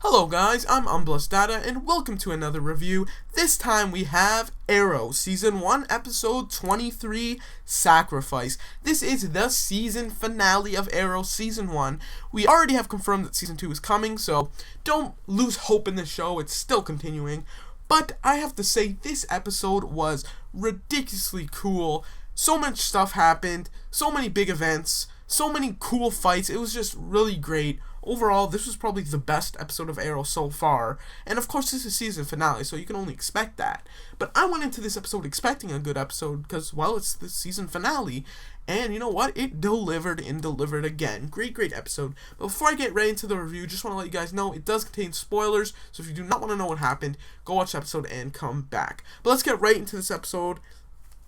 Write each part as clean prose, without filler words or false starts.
Hello guys, I'm Unblessed Data, and welcome to another review. This time we have Arrow, Season 1, Episode 23, Sacrifice. This is the season finale of Arrow, Season 1. We already have confirmed that Season 2 is coming, so don't lose hope in the show, it's still continuing. But I have to say, this episode was ridiculously cool. So much stuff happened, so many big events, so many cool fights. It was just really great. Overall, this was probably the best episode of Arrow so far, and of course this is season finale, so you can only expect that. But I went into this episode expecting a good episode, because, well, it's the season finale, and you know what? It delivered and delivered again. Great episode. But before I get right into the review, just want to let you guys know, it does contain spoilers, so if you do not want to know what happened, go watch the episode and come back. But let's get right into this episode.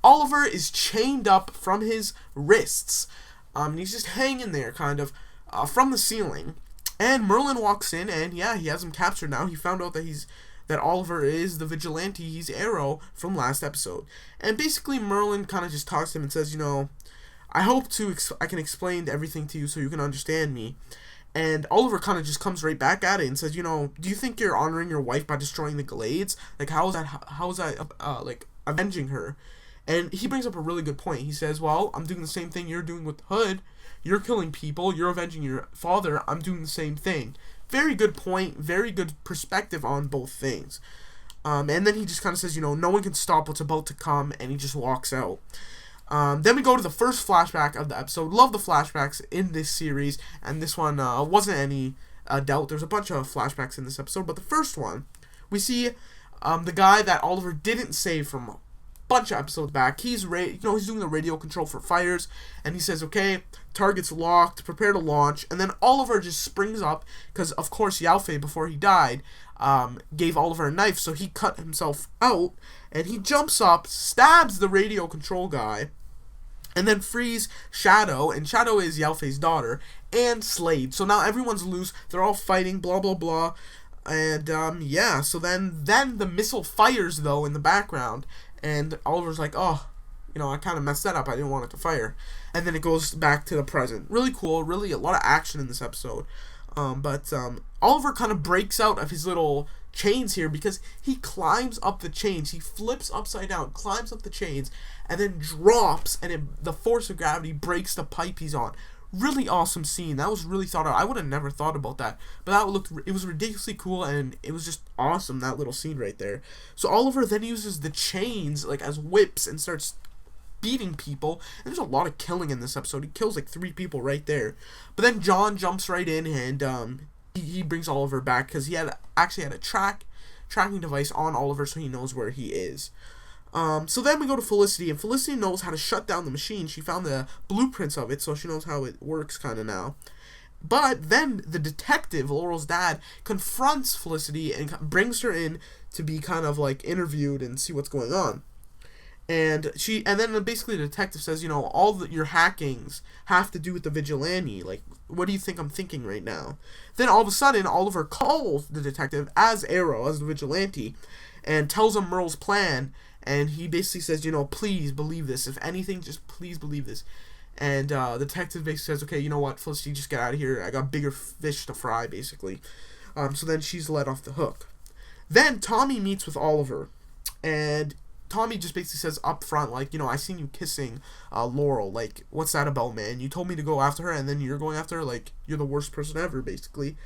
Oliver is chained up from his wrists, and he's just hanging there, kind of, from the ceiling. And Merlin walks in, and yeah, he has him captured now. He found out that Oliver is the vigilante. He's Arrow from last episode. And basically, Merlin kind of just talks to him and says, you know, I hope I can explain everything to you so you can understand me. And Oliver kind of just comes right back at it and says, you know, do you think you're honoring your wife by destroying the Glades? Like, how is that like, avenging her? And he brings up a really good point. He says, well, I'm doing the same thing you're doing with Hood. You're killing people. You're avenging your father. I'm doing the same thing. Very good point. Very good perspective on both things. And then he just kind of says, you know, no one can stop what's about to come. And he just walks out. Then we go to the first flashback of the episode. Love the flashbacks in this series. And this one wasn't any doubt. There's a bunch of flashbacks in this episode. But the first one, we see the guy that Oliver didn't save from bunch of episodes back. He's doing the radio control for fires, and he says, okay, target's locked, prepare to launch. And then Oliver just springs up, because of course Yao Fei, before he died, gave Oliver a knife, so he cut himself out, and he jumps up, stabs the radio control guy, and then frees Shadow, and Shadow is Yao Fei's daughter, and Slade. So now everyone's loose, they're all fighting, blah blah blah. And yeah, so then the missile fires though in the background. And Oliver's like, oh, you know, I kind of messed that up. I didn't want it to fire. And then it goes back to the present. Really cool. Really a lot of action in this episode. But Oliver kind of breaks out of his little chains here because he climbs up the chains. He flips upside down, climbs up the chains, and then drops. And the force of gravity breaks the pipe he's on. Really awesome scene. That was really thought out. I would have never thought about that. But it was ridiculously cool, and it was just awesome, that little scene right there. So Oliver then uses the chains like as whips and starts beating people. And there's a lot of killing in this episode. He kills like 3 people right there. But then John jumps right in, and he brings Oliver back because he actually had a tracking device on Oliver so he knows where he is. So then we go to Felicity, and Felicity knows how to shut down the machine. She found the blueprints of it, so she knows how it works kind of now. But then the detective, Laurel's dad, confronts Felicity and brings her in to be kind of like interviewed and see what's going on. And then basically the detective says, you know, your hackings have to do with the vigilante. Like, what do you think I'm thinking right now? Then all of a sudden, Oliver calls the detective as Arrow, as the vigilante, and tells him Merle's plan. And he basically says, you know, please believe this. If anything, just please believe this. And the detective basically says, okay, you know what, Felicity, just get out of here. I got bigger fish to fry, basically. So then she's let off the hook. Then Tommy meets with Oliver. And Tommy just basically says up front, like, you know, I seen you kissing Laurel. Like, what's that about, man? You told me to go after her, and then you're going after her? Like, you're the worst person ever, basically.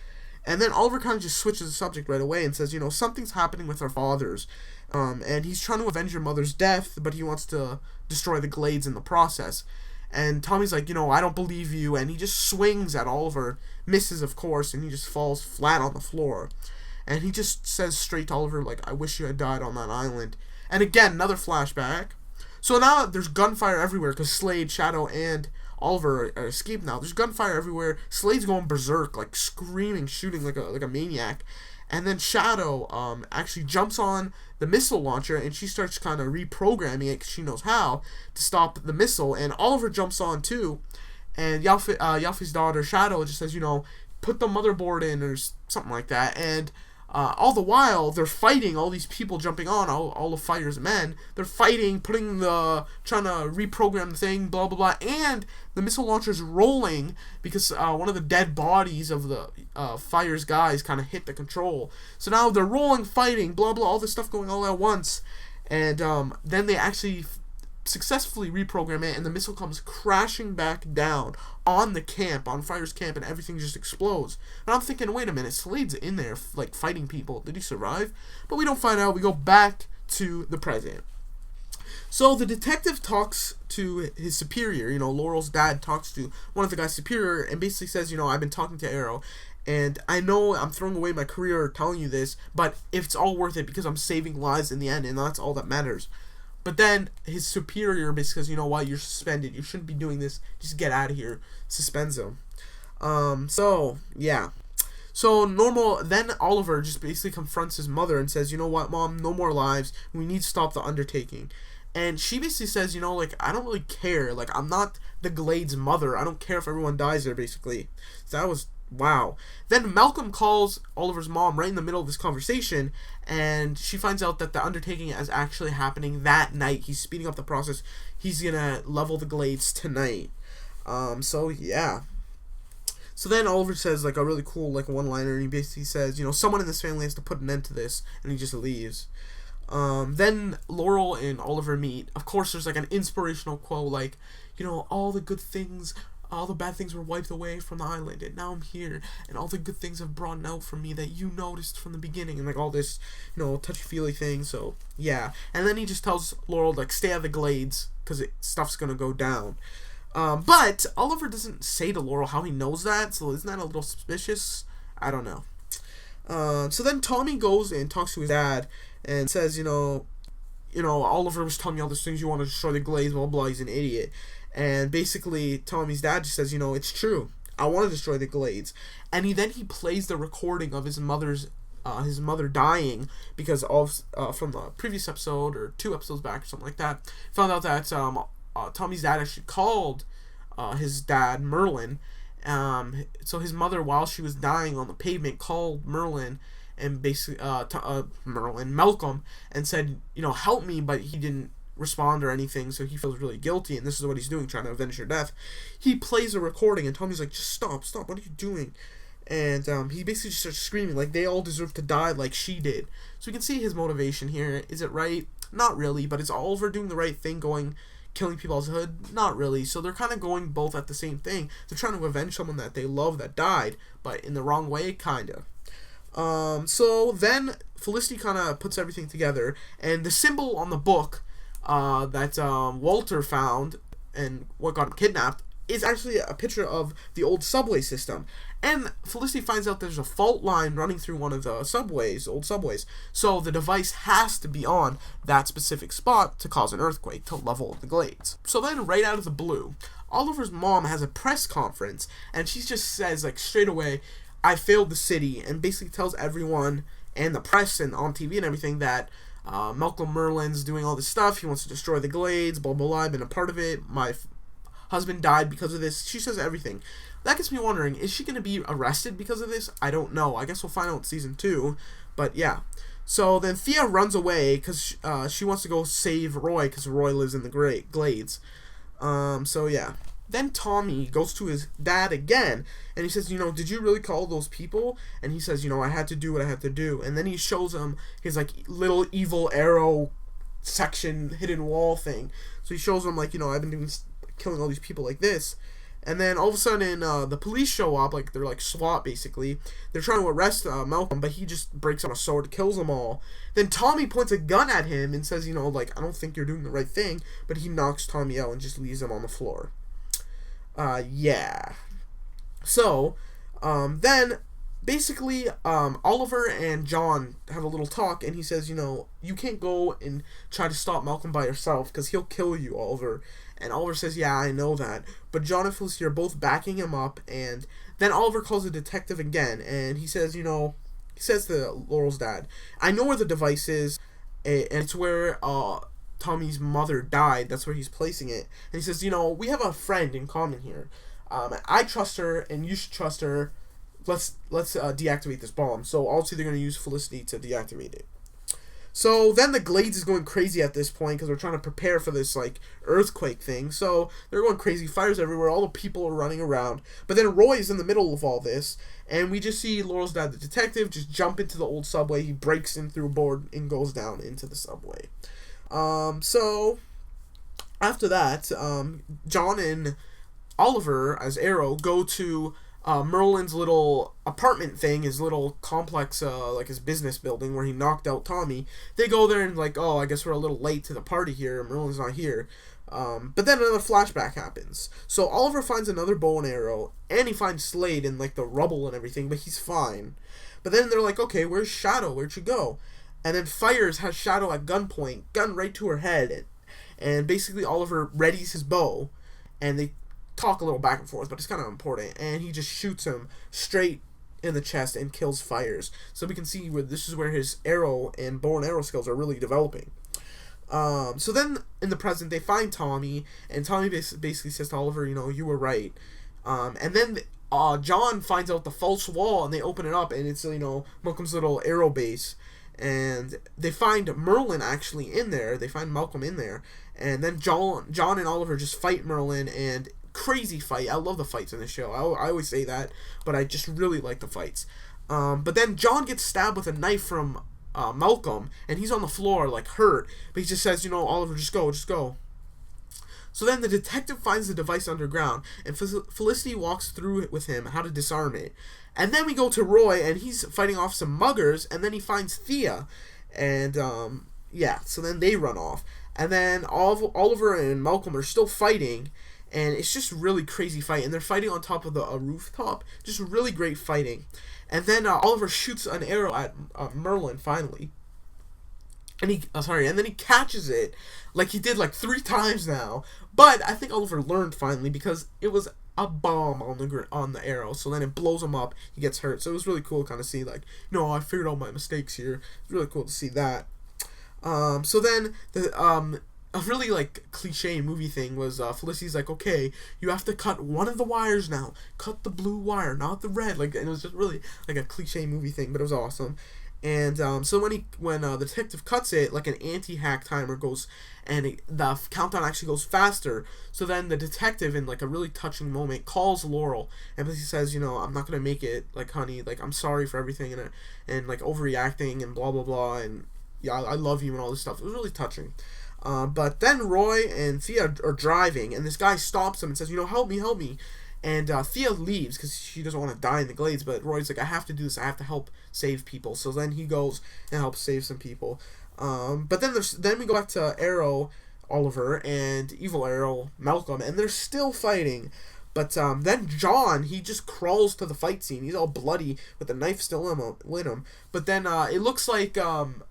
And then Oliver kind of just switches the subject right away and says, you know, something's happening with our fathers. And he's trying to avenge your mother's death, but he wants to destroy the Glades in the process. And Tommy's like, you know, I don't believe you. And he just swings at Oliver, misses, of course, and he just falls flat on the floor. And he just says straight to Oliver, like, I wish you had died on that island. And again, another flashback. So now there's gunfire everywhere because Slade, Shadow, and Oliver are escaped now. There's gunfire everywhere. Slade's going berserk, like screaming, shooting like a maniac. And then Shadow actually jumps on the missile launcher, and she starts kind of reprogramming it because she knows how to stop the missile. And Oliver jumps on too. And Yao Fei's daughter, Shadow, just says, you know, put the motherboard in or something like that. And all the while, they're fighting all these people jumping on, all the fighters' men. They're fighting, trying to reprogram the thing, blah, blah, blah. And the missile launcher's rolling because one of the dead bodies of the fire's guys kind of hit the control. So now they're rolling, fighting, blah, blah, all this stuff going all at once. And then they actually successfully reprogram it, and the missile comes crashing back down on the camp, on Fire's camp, and everything just explodes. And I'm thinking, wait a minute, Slade's in there, like, fighting people. Did he survive? But we don't find out. We go back to the present. So the detective talks to his superior. Laurel's dad talks to one of the guy's superior and basically says, I've been talking to Arrow, and I know I'm throwing away my career telling you this, but it's all worth it because I'm saving lives in the end, and that's all that matters. But then his superior basically says, you know what, you're suspended. You shouldn't be doing this. Just get out of here. Suspends him. So, yeah. So, then Oliver just basically confronts his mother and says, you know what, Mom, no more lives. We need to stop the undertaking. And she basically says, I don't really care. Like, I'm not the Glades' mother. I don't care if everyone dies there, basically. So that was... wow. Then Malcolm calls Oliver's mom right in the middle of this conversation, and she finds out that the undertaking is actually happening that night. He's speeding up the process. He's gonna level the Glades tonight. So yeah. So then Oliver says like a really cool like one-liner, and he basically says, someone in this family has to put an end to this, and he just leaves. Then Laurel and Oliver meet. Of course, there's like an inspirational quote like, all the good things, all the bad things were wiped away from the island, and now I'm here, and all the good things have brought out from me that you noticed from the beginning, and like all this, touchy-feely thing. So yeah, and then he just tells Laurel like stay out of the Glades because stuff's gonna go down. But Oliver doesn't say to Laurel how he knows that, so isn't that a little suspicious? I don't know. So then Tommy goes and talks to his dad and says, Oliver was telling me all these things, you want to destroy the Glades, blah, blah, he's an idiot. And basically, Tommy's dad just says, it's true. I want to destroy the Glades. And he plays the recording of his mother dying because of from the previous episode or 2 episodes back or something like that. Found out that Tommy's dad actually called his dad Merlin. So his mother, while she was dying on the pavement, called Merlin and basically Malcolm, and said, help me, but he didn't respond or anything, so he feels really guilty, and this is what he's doing, trying to avenge her death. He plays a recording, and Tommy's like, just stop, what are you doing? And he basically just starts screaming, like, they all deserve to die like she did. So we can see his motivation here. Is it right? Not really, but is Oliver doing the right thing, killing people as hood? Not really. So they're kind of going both at the same thing. They're trying to avenge someone that they love that died, but in the wrong way, kinda. So then Felicity kind of puts everything together, and the symbol on the book that Walter found and what got him kidnapped is actually a picture of the old subway system. And Felicity finds out there's a fault line running through one of the old subways. So the device has to be on that specific spot to cause an earthquake, to level the Glades. So then, right out of the blue, Oliver's mom has a press conference, and she just says, like, straight away, I failed the city, and basically tells everyone, and the press and on TV and everything, that Malcolm Merlin's doing all this stuff. He wants to destroy the Glades, blah, blah, blah. I've been a part of it. My husband died because of this. She says everything. That gets me wondering, is she going to be arrested because of this? I don't know. I guess we'll find out in season 2. But yeah. So then Thea runs away because she wants to go save Roy because Roy lives in the Glades. So yeah. Then Tommy goes to his dad again, and he says, did you really call those people? And he says, I had to do what I had to do. And then he shows him his, like, little evil arrow section hidden wall thing. So he shows him, like, I've been killing all these people like this. And then all of a sudden, the police show up, like, they're like SWAT, basically. They're trying to arrest Malcolm, but he just breaks out a sword, kills them all. Then Tommy points a gun at him and says, like, I don't think you're doing the right thing. But he knocks Tommy out and just leaves him on the floor. Yeah. So, then, basically, Oliver and John have a little talk, and he says, you can't go and try to stop Malcolm by yourself, because he'll kill you, Oliver. And Oliver says, yeah, I know that. But John and Felicity are both backing him up, and then Oliver calls the detective again, and he says, he says to Laurel's dad, I know where the device is, and it's where, Tommy's mother died. That's where he's placing it. And he says, we have a friend in common here. I trust her, and you should trust her. let's deactivate this bomb. So obviously they're going to use Felicity to deactivate it. So then the Glades is going crazy at this point because they're trying to prepare for this like earthquake thing. So they're going crazy, fires everywhere, all the people are running around. But then Roy is in the middle of all this, and we just see Laurel's dad, the detective, just jump into the old subway. He breaks in through a board and goes down into the subway. So after that, John and Oliver as Arrow go to Merlin's little apartment thing, his little complex, like his business building where he knocked out Tommy. They go there and like, oh, I guess we're a little late to the party here. Merlin's not here. But then another flashback happens. So Oliver finds another bow and arrow, and he finds Slade in like the rubble and everything, but he's fine. But then they're like, okay, where's Shadow? Where'd she go? And then Fires has Shadow at gunpoint, gun right to her head, and basically Oliver readies his bow, and they talk a little back and forth, but it's kind of important, and he just shoots him straight in the chest and kills Fires. So we can see where this is where his arrow and bow and arrow skills are really developing. So then in the present they find Tommy, and Tommy basically says to Oliver, you know, you were right. And then John finds out the false wall, and they open it up, and it's, you know, Malcolm's little arrow base. And they find Merlin actually in there. They find Malcolm in there. And then John and Oliver just fight Merlin, and crazy fight. I love the fights in this show. I always say that, but I just really like the fights. But then John gets stabbed with a knife from Malcolm, and he's on the floor, like, hurt. But he just says, you know, Oliver, just go. So then the detective finds the device underground, and Felicity walks through it with him, how to disarm it. And then we go to Roy, and he's fighting off some muggers, and then he finds Thea. And, yeah, so then they run off. And then Oliver and Malcolm are still fighting, and it's just really crazy fight. And they're fighting on top of a rooftop. Just really great fighting. And then Oliver shoots an arrow at Merlin, finally. And then he catches it, like he did like 3 times now. But I think Oliver learned finally, because it was a bomb on the arrow. So then it blows him up. He gets hurt. So it was really cool to kind of see, like, no, I figured out my mistakes here. It's really cool to see that. So then a really like cliche movie thing was Felicity's like, okay, you have to cut one of the wires now. Cut the blue wire, not the red. Like, and it was just really like a cliche movie thing, but it was awesome. And so when the detective cuts it, like an anti-hack timer goes, and the countdown actually goes faster. So then the detective, in like a really touching moment, calls Laurel, and he says, you know, I'm not gonna make it, like, honey, like, I'm sorry for everything, and like overreacting and blah blah blah, and yeah, I love you and all this stuff. It was really touching. But then Roy and Thea are driving, and this guy stops them and says, you know, help me. And Thea leaves because she doesn't want to die in the Glades, but Roy's like, I have to do this. I have to help save people. So then he goes and helps save some people. But then we go back to Arrow, Oliver, and Evil Arrow, Malcolm, and they're still fighting. But then John, he just crawls to the fight scene. He's all bloody with the knife still in him. But then it looks like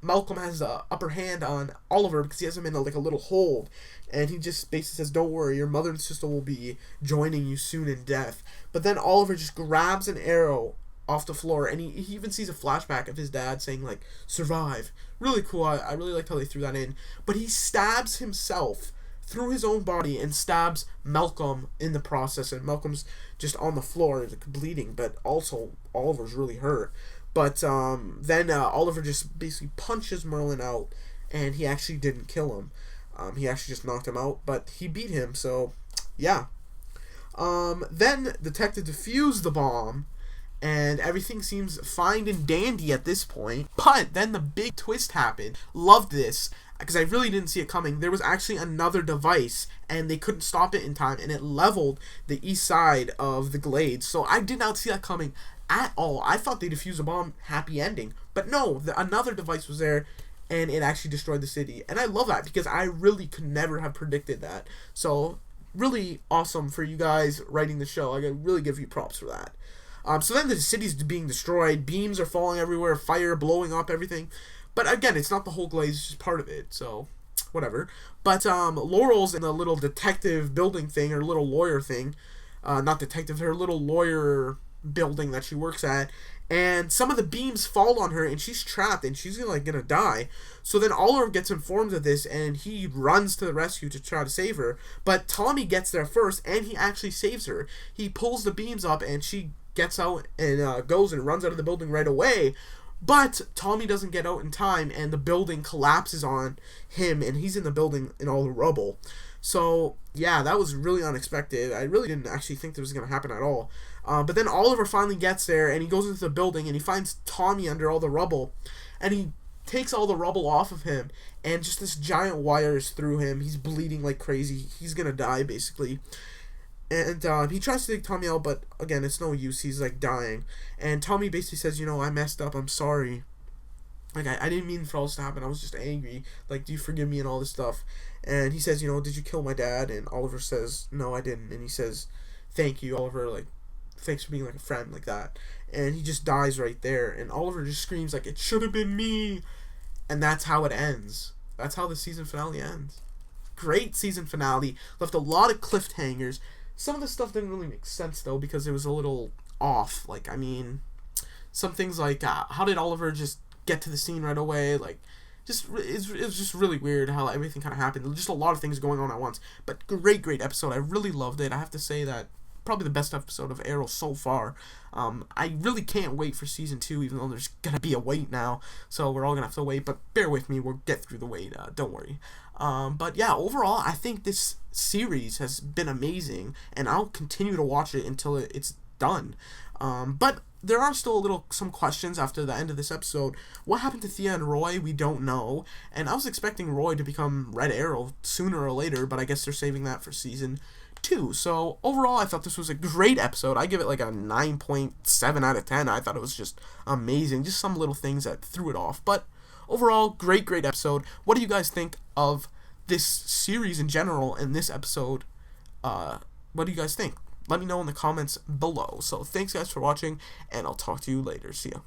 Malcolm has the upper hand on Oliver because he has him in a little hold. And he just basically says, don't worry, your mother and sister will be joining you soon in death. But then Oliver just grabs an arrow off the floor, and he even sees a flashback of his dad saying, like, survive. Really cool. I really liked how they threw that in. But he stabs himself through his own body and stabs Malcolm in the process, and Malcolm's just on the floor bleeding, but also Oliver's really hurt. But then Oliver just basically punches Merlin out, and he actually didn't kill him. He actually just knocked him out, but he beat him, so yeah. Then Detective defused the bomb, and everything seems fine and dandy at this point. But then the big twist happened. Loved this, because I really didn't see it coming. There was actually another device, and they couldn't stop it in time, and it leveled the east side of the Glades. So I did not see that coming at all. I thought they defused the bomb, happy ending. But no, another device was there, and it actually destroyed the city. And I love that, because I really could never have predicted that. So really awesome for you guys writing the show. I gotta really give you props for that. So then the city's being destroyed. Beams are falling everywhere. Fire blowing up everything. But again, it's not the whole Glades, it's just part of it, so whatever. But Laurel's in a little detective building thing, or little lawyer thing. Not detective, her little lawyer building that she works at. And some of the beams fall on her, and she's trapped, and she's gonna die. So then Oliver gets informed of this, and he runs to the rescue to try to save her. But Tommy gets there first, and he actually saves her. He pulls the beams up, and she gets out and goes and runs out of the building right away. But Tommy doesn't get out in time, and the building collapses on him, and he's in the building in all the rubble. So, yeah, that was really unexpected. I really didn't actually think that was going to happen at all. But then Oliver finally gets there, and he goes into the building, and he finds Tommy under all the rubble, and he takes all the rubble off of him, and just this giant wire is through him. He's bleeding like crazy. He's going to die, basically. And he tries to take Tommy out, but again, it's no use. He's like dying. And Tommy basically says, I messed up. I'm sorry. Like, I didn't mean for all this to happen. I was just angry. Like, do you forgive me and all this stuff? And he says, did you kill my dad? And Oliver says, no, I didn't. And he says, thank you, Oliver. Like, thanks for being like a friend like that. And he just dies right there. And Oliver just screams like, it should have been me. And that's how it ends. That's how the season finale ends. Great season finale. Left a lot of cliffhangers. Some of the stuff didn't really make sense, though, because it was a little off. Like, some things like, how did Oliver just get to the scene right away? Like, it was just really weird how everything kind of happened. Just a lot of things going on at once. But great episode. I really loved it. I have to say that probably the best episode of Arrow so far. I really can't wait for season 2, even though there's gonna be a wait now, so we're all gonna have to wait, but bear with me, we'll get through the wait, don't worry. But yeah, overall, I think this series has been amazing, and I'll continue to watch it until it's done. But there are still some questions after the end of this episode. What happened to Thea and Roy? We don't know, and I was expecting Roy to become Red Arrow sooner or later, but I guess they're saving that for season 2. So overall, I thought this was a great episode. I give it like a 9.7 out of 10. I thought it was just amazing. Just some little things that threw it off. But overall, great episode. What do you guys think of this series in general and this episode? What do you guys think? Let me know in the comments below. So thanks guys for watching, and I'll talk to you later. See ya.